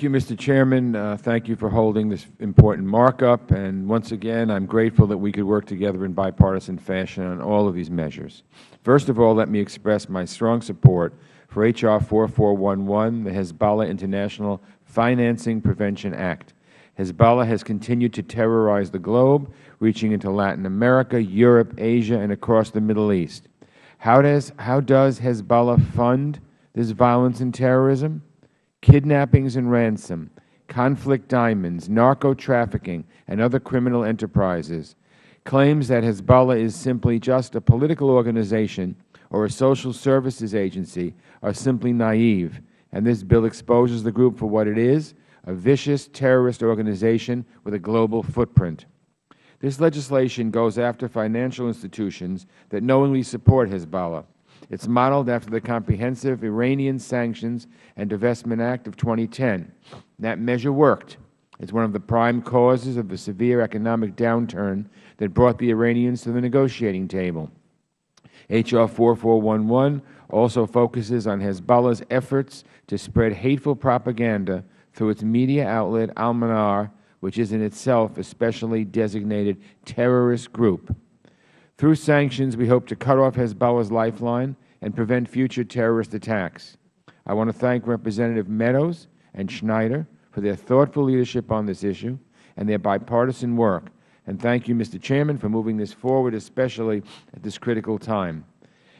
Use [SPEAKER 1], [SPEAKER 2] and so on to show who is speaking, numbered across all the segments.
[SPEAKER 1] Thank you, Mr. Chairman. Thank you for holding this important markup. And once again, I am grateful that we could work together in bipartisan fashion on all of these measures. First of all, let me express my strong support for H.R. 4411, the Hezbollah International Financing Prevention Act. Hezbollah has continued to terrorize the globe, reaching into Latin America, Europe, Asia, and across the Middle East. How does Hezbollah fund this violence and terrorism? Kidnappings and ransom, conflict diamonds, narco-trafficking, and other criminal enterprises. Claims that Hezbollah is simply just a political organization or a social services agency are simply naive, and this bill exposes the group for what it is, a vicious terrorist organization with a global footprint. This legislation goes after financial institutions that knowingly support Hezbollah. It is modeled after the Comprehensive Iranian Sanctions and Divestment Act of 2010. That measure worked. It is one of the prime causes of the severe economic downturn that brought the Iranians to the negotiating table. H.R. 4411 also focuses on Hezbollah's efforts to spread hateful propaganda through its media outlet Al-Manar, which is in itself a specially designated terrorist group. Through sanctions, we hope to cut off Hezbollah's lifeline and prevent future terrorist attacks. I want to thank Representative Meadows and Schneider for their thoughtful leadership on this issue and their bipartisan work. And thank you, Mr. Chairman, for moving this forward, especially at this critical time.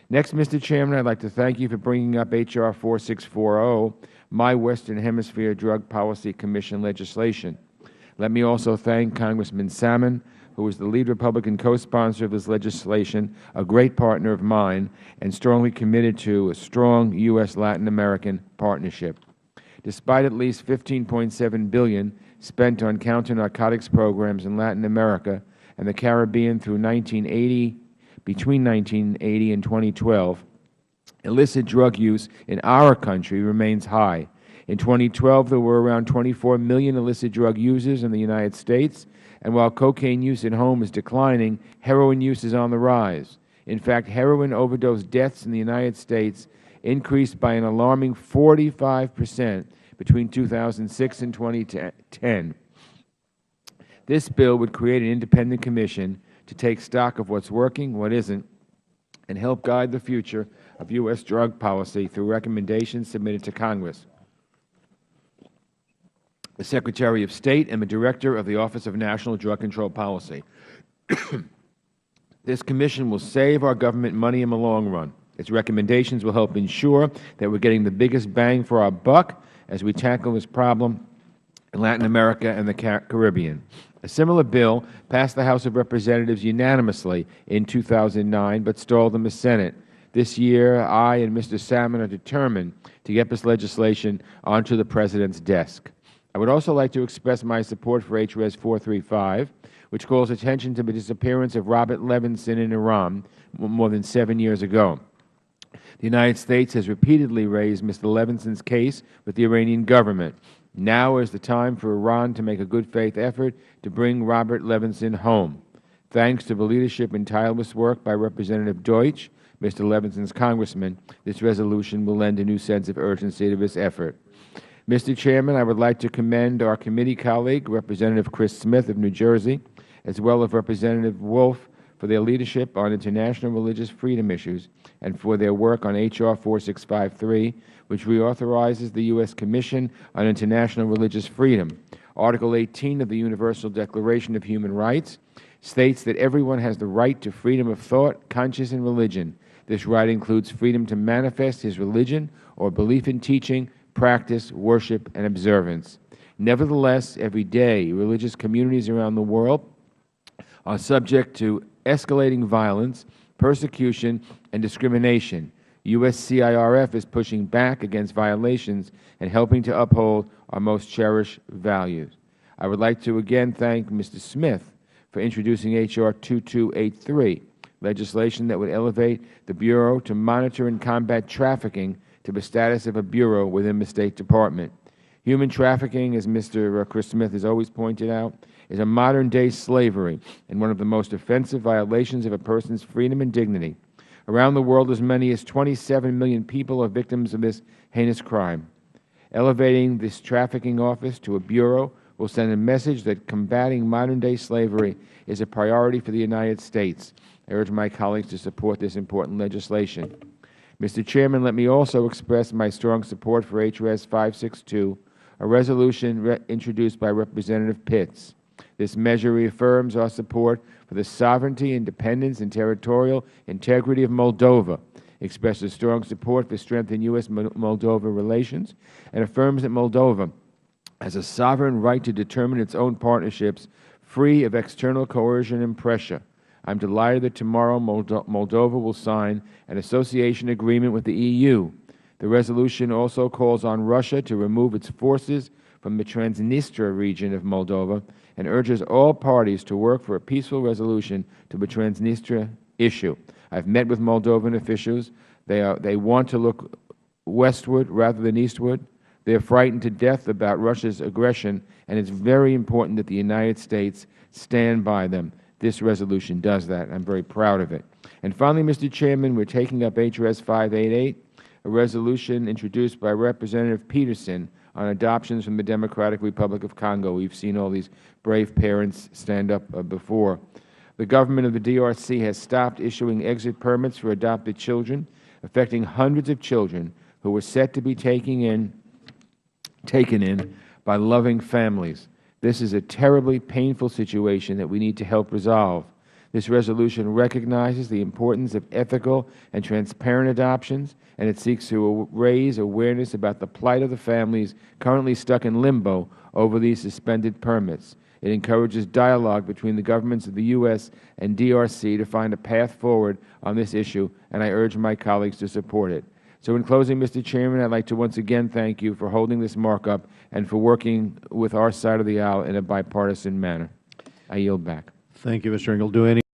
[SPEAKER 1] Next, Mr. Chairman, I would like to thank you for bringing up H.R. 4640, my Western Hemisphere Drug Policy Commission legislation. Let me also thank Congressman Salmon, who is the lead Republican co-sponsor of this legislation, a great partner of mine, and strongly committed to a strong U.S.-Latin American partnership. Despite at least $15.7 billion spent on counter-narcotics programs in Latin America and the Caribbean between 1980 and 2012, illicit drug use in our country remains high. In 2012, there were around 24 million illicit drug users in the United States, and while cocaine use at home is declining, heroin use is on the rise. In fact, heroin overdose deaths in the United States increased by an alarming 45% between 2006 and 2010. This bill would create an independent commission to take stock of what is working, what isn't, and help guide the future of U.S. drug policy through recommendations submitted to Congress. The Secretary of State and the Director of the Office of National Drug Control Policy. This commission will save our government money in the long run. Its recommendations will help ensure that we are getting the biggest bang for our buck as we tackle this problem in Latin America and the Caribbean. A similar bill passed the House of Representatives unanimously in 2009, but stalled in the Senate. This year, I and Mr. Salmon are determined to get this legislation onto the President's desk. I would also like to express my support for H.Res. 435, which calls attention to the disappearance of Robert Levinson in Iran more than 7 years ago. The United States has repeatedly raised Mr. Levinson's case with the Iranian government. Now is the time for Iran to make a good-faith effort to bring Robert Levinson home. Thanks to the leadership and tireless work by Representative Deutsch, Mr. Levinson's congressman, this resolution will lend a new sense of urgency to this effort. Mr. Chairman, I would like to commend our committee colleague, Representative Chris Smith of New Jersey, as well as Representative Wolf, for their leadership on international religious freedom issues and for their work on H.R. 4653, which reauthorizes the U.S. Commission on International Religious Freedom. Article 18 of the Universal Declaration of Human Rights states that everyone has the right to freedom of thought, conscience, and religion. This right includes freedom to manifest his religion or belief in teaching, practice, worship, and observance. Nevertheless, every day, religious communities around the world are subject to escalating violence, persecution, and discrimination. USCIRF is pushing back against violations and helping to uphold our most cherished values. I would like to again thank Mr. Smith for introducing H.R. 2283, legislation that would elevate the Bureau to monitor and combat trafficking to the status of a bureau within the State Department. Human trafficking, as Mr. Chris Smith has always pointed out, is a modern-day slavery and one of the most offensive violations of a person's freedom and dignity. Around the world, as many as 27 million people are victims of this heinous crime. Elevating this trafficking office to a bureau will send a message that combating modern-day slavery is a priority for the United States. I urge my colleagues to support this important legislation. Mr. Chairman, let me also express my strong support for H.R.S. 562, a resolution introduced by Representative Pitts. This measure reaffirms our support for the sovereignty, independence, and territorial integrity of Moldova, expresses strong support for strengthening U.S.-Moldova relations, and affirms that Moldova has a sovereign right to determine its own partnerships free of external coercion and pressure. I am delighted that tomorrow Moldova will sign an association agreement with the EU. The resolution also calls on Russia to remove its forces from the Transnistria region of Moldova and urges all parties to work for a peaceful resolution to the Transnistria issue. I have met with Moldovan officials. They want to look westward rather than eastward. They are frightened to death about Russia's aggression, and it is very important that the United States stand by them. This resolution does that. I am very proud of it. And finally, Mr. Chairman, we are taking up H.R.S. 588, a resolution introduced by Representative Peterson on adoptions from the Democratic Republic of Congo. We have seen all these brave parents stand up before. The government of the DRC has stopped issuing exit permits for adopted children, affecting hundreds of children who were set to be taken in by loving families. This is a terribly painful situation that we need to help resolve. This resolution recognizes the importance of ethical and transparent adoptions, and it seeks to raise awareness about the plight of the families currently stuck in limbo over these suspended permits. It encourages dialogue between the governments of the U.S. and DRC to find a path forward on this issue, and I urge my colleagues to support it. So in closing, Mr. Chairman, I would like to once again thank you for holding this markup and for working with our side of the aisle in a bipartisan manner. I yield back.
[SPEAKER 2] Thank you, Mr. Engel. Do any